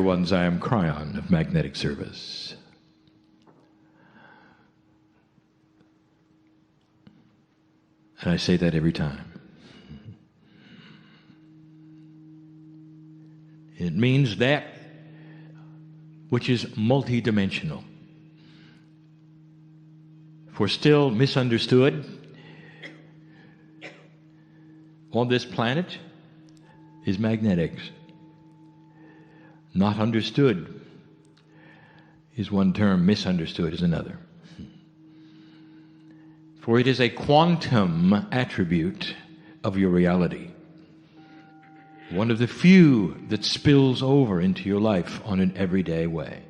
Ones, I am Cryon of Magnetic Service. And I say that every time. It means that which is multidimensional. For still misunderstood on this planet is magnetics. Not understood is one term, misunderstood is another. For it is a quantum attribute of your reality. One of the few that spills over into your life on an everyday way.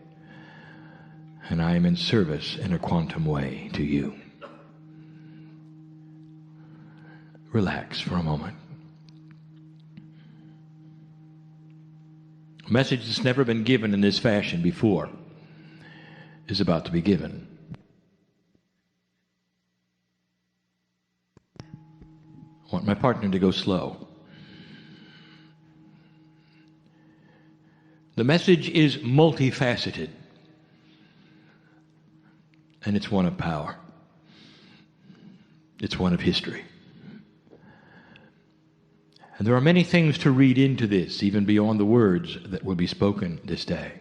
And I am in service in a quantum way to you. Relax for a moment. A message that's never been given in this fashion before is about to be given. I want my partner to go slow. The message is multifaceted, and it's one of power. It's one of history. And there are many things to read into this, even beyond the words that will be spoken this day.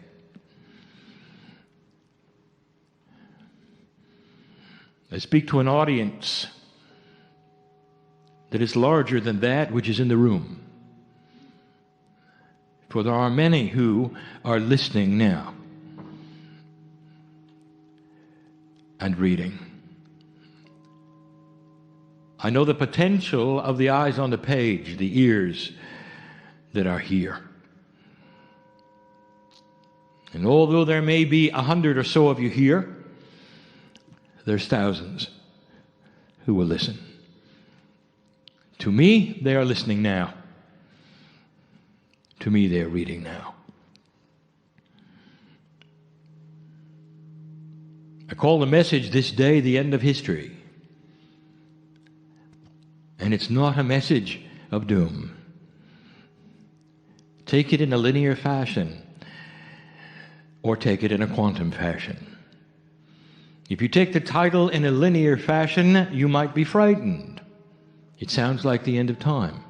I speak to an audience that is larger than that which is in the room. For there are many who are listening now and reading. I know the potential of the eyes on the page, the ears that are here. And although there may be 100 or so of you here, there's thousands who will listen. To me, they are listening now. To me, they are reading now. I call the message this day the end of history. And it's not a message of doom. Take it in a linear fashion or take it in a quantum fashion. If you take the title in a linear fashion, you might be frightened. It sounds like the end of time.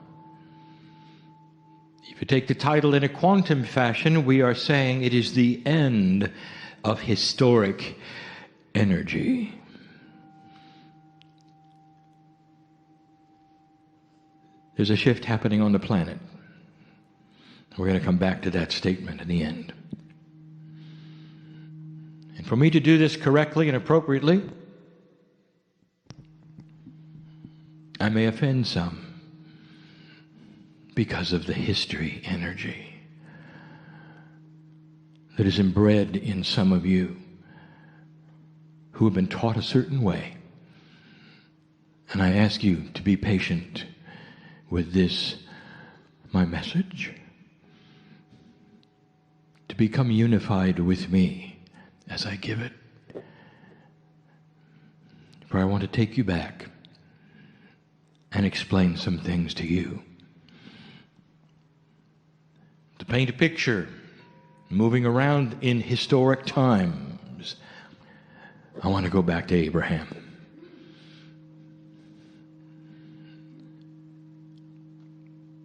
If you take the title in a quantum fashion, we are saying it is the end of historic energy. There's a shift happening on the planet. We're going to come back to that statement in the end. And for me to do this correctly and appropriately, I may offend some because of the history energy that is inbred in some of you who have been taught a certain way. And I ask you to be patient with this, my message, to become unified with me as I give it. For I want to take you back and explain some things to you. To paint a picture, moving around in historic times, I want to go back to Abraham.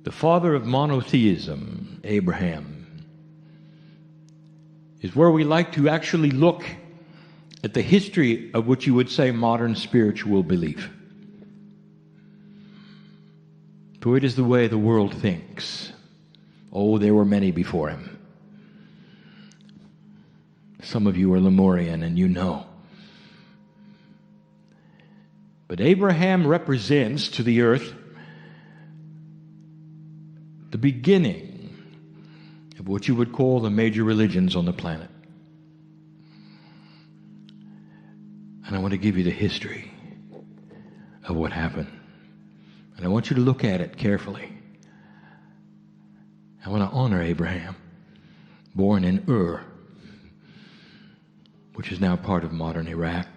The father of monotheism, Abraham, is where we like to actually look at the history of what you would say modern spiritual belief. For it is the way the world thinks. Oh, there were many before him. Some of you are Lemurian and you know. But Abraham represents to the earth the beginning of what you would call the major religions on the planet. And I want to give you the history of what happened. And I want you to look at it carefully. I want to honor Abraham, born in Ur, which is now part of modern Iraq.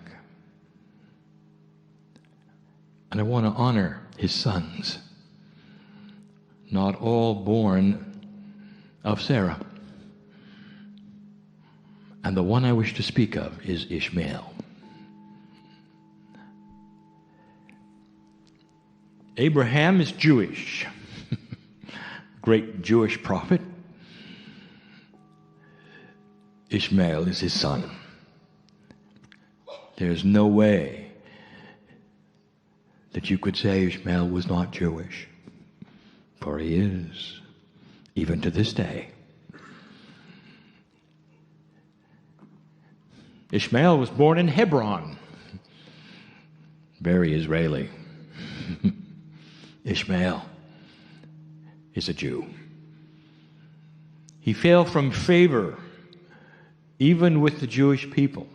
And I want to honor his sons, not all born of Sarah. And the one I wish to speak of is Ishmael. Abraham is Jewish, great Jewish prophet. Ishmael is his son. There's no way that you could say Ishmael was not Jewish, for he is, even to this day. Ishmael was born in Hebron, very Israeli. Ishmael is a Jew. He fell from favor even with the Jewish people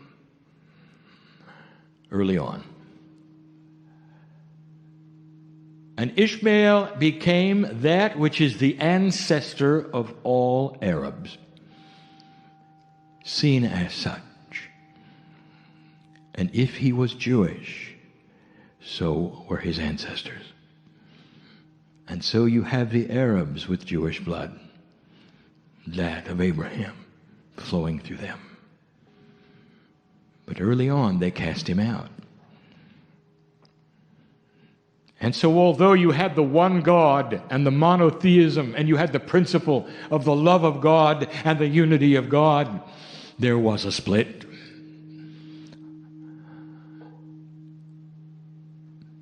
early on. And Ishmael became that which is the ancestor of all Arabs, seen as such. And if he was Jewish, so were his ancestors. And so you have the Arabs with Jewish blood, that of Abraham, flowing through them. But early on, they cast him out. And so although you had the one God and the monotheism, and you had the principle of the love of God and the unity of God, there was a split.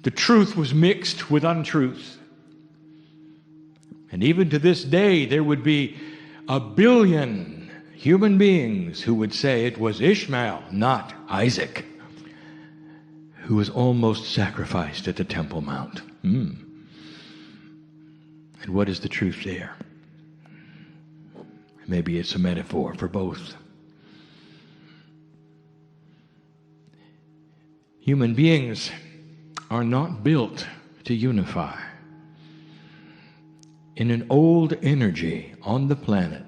The truth was mixed with untruth. And even to this day, there would be 1 billion human beings who would say it was Ishmael, not Isaac, who was almost sacrificed at the Temple Mount. And what is the truth there? Maybe it's a metaphor for both. Human beings are not built to unify. In an old energy on the planet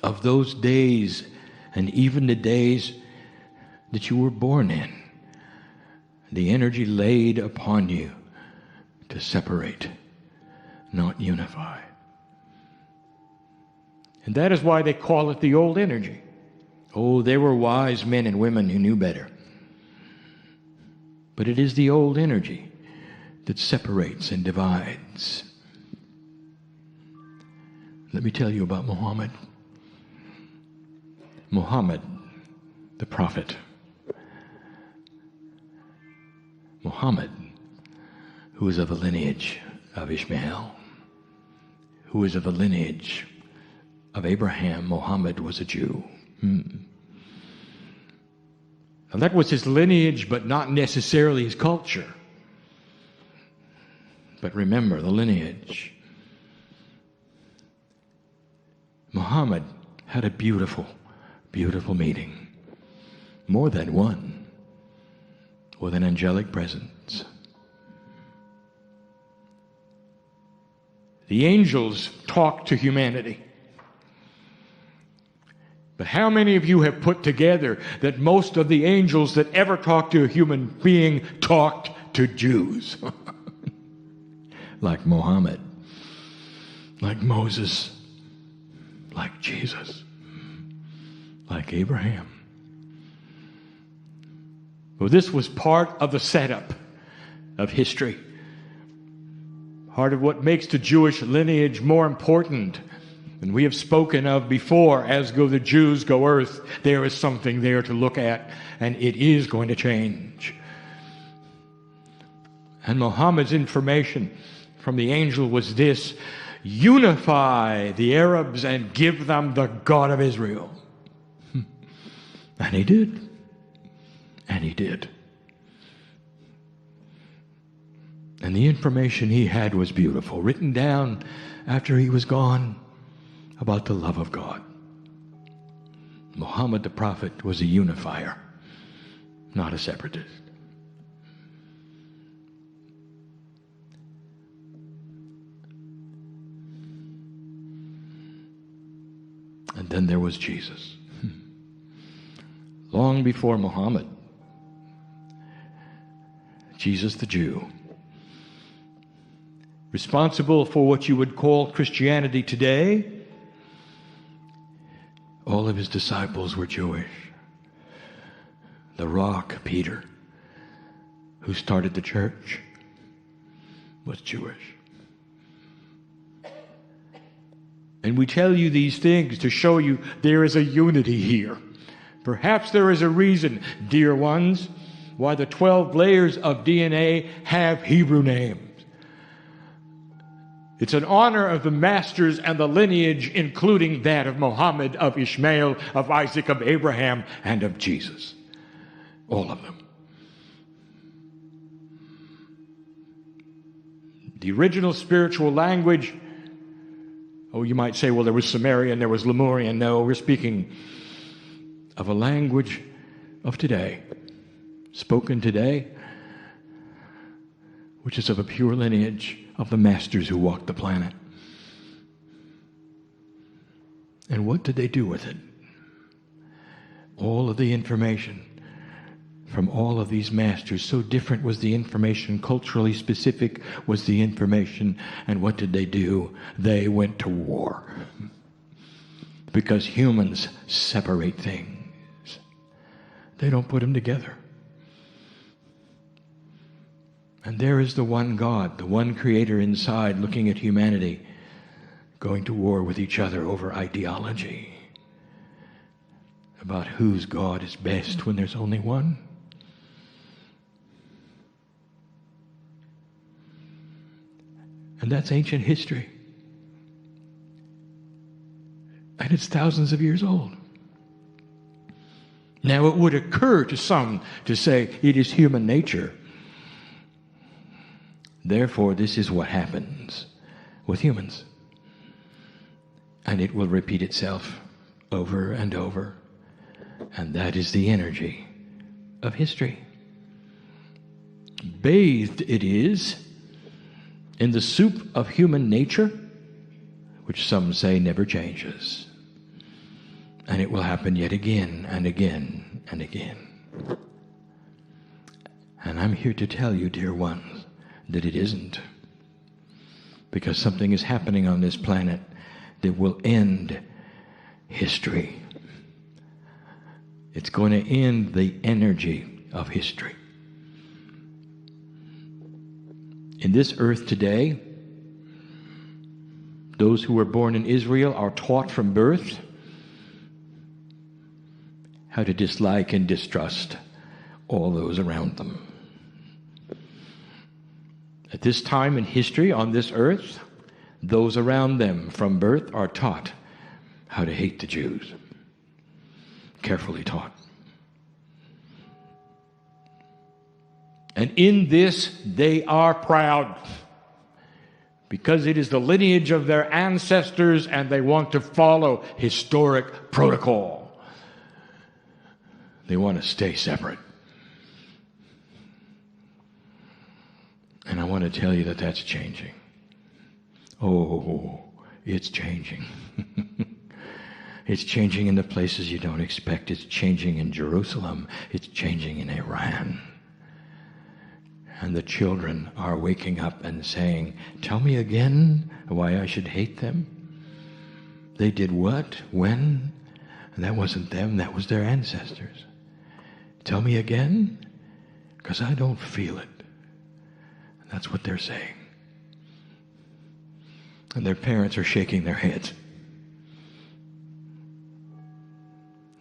of those days and even the days that you were born in, the energy laid upon you to separate, not unify. And that is why they call it the old energy. Oh, they were wise men and women who knew better. But it is the old energy that separates and divides. Let me tell you about Muhammad. Muhammad, the prophet. Muhammad, who is of the lineage of Ishmael, who is of the lineage of Abraham. Muhammad was a Jew. Now that was his lineage, but not necessarily his culture. But remember the lineage. Muhammad had a beautiful, beautiful meeting. More than one. With an angelic presence. The angels talk to humanity. But how many of you have put together that most of the angels that ever talked to a human being talked to Jews? Like Muhammad, like Moses, like Jesus, like Abraham. Well, this was part of the setup of history. Part of what makes the Jewish lineage more important. And we have spoken of before, as go the Jews, go earth, there is something there to look at, and it is going to change. And Muhammad's information from the angel was this: unify the Arabs and give them the God of Israel. And he did. And he did. And the information he had was beautiful, written down after he was gone, about the love of God. Muhammad the prophet was a unifier, not a separatist. And then there was Jesus. Long before Muhammad, Jesus the Jew, responsible for what you would call Christianity today, All of his disciples were Jewish. The rock, Peter, who started the church, was Jewish. And we tell you these things to show you there is a unity here. Perhaps there is a reason, dear ones, why the 12 layers of DNA have Hebrew names. It's an honor of the masters and the lineage, including that of Muhammad, of Ishmael, of Isaac, of Abraham, and of Jesus. All of them. The original spiritual language, oh, you might say, well, there was Sumerian, there was Lemurian. No, we're speaking of a language of today, spoken today, which is of a pure lineage of the masters who walked the planet. And what did they do with it? All of the information from all of these masters, so different was the information, culturally specific was the information, and what did they do? They went to war. Because humans separate things. They don't put them together. And there is the one God, the one creator inside, looking at humanity, going to war with each other over ideology about whose God is best when there's only one. And that's ancient history. And it's thousands of years old. Now it would occur to some to say it is human nature. Therefore, this is what happens with humans. And it will repeat itself over and over. And that is the energy of history. Bathed it is in the soup of human nature, which some say never changes. And it will happen yet again and again and again. And I'm here to tell you, dear ones, that it isn't. Because something is happening on this planet that will end history. It's going to end the energy of history. In this earth today, those who were born in Israel are taught from birth how to dislike and distrust all those around them. At this time in history on this earth, those around them from birth are taught how to hate the Jews. Carefully taught. And in this they are proud, because it is the lineage of their ancestors and they want to follow historic protocol. They want to stay separate. And I want to tell you that that's changing. Oh, it's changing. It's changing in the places you don't expect. It's changing in Jerusalem. It's changing in Iran. And the children are waking up and saying, tell me again why I should hate them. They did what? When? And that wasn't them, that was their ancestors. Tell me again, because I don't feel it. And that's what they're saying. And their parents are shaking their heads.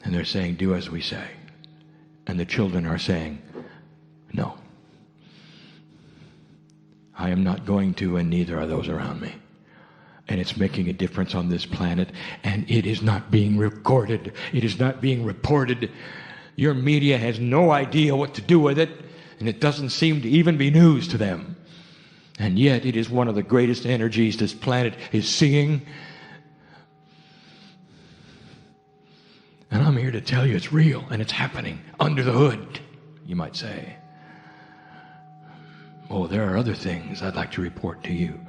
And they're saying, do as we say. And the children are saying, no. I am not going to, and neither are those around me. And it's making a difference on this planet, and it is not being recorded. It is not being reported. Your media has no idea what to do with it, and it doesn't seem to even be news to them. And yet it is one of the greatest energies this planet is seeing. And I'm here to tell you it's real, and it's happening under the hood, you might say. Oh, there are other things I'd like to report to you.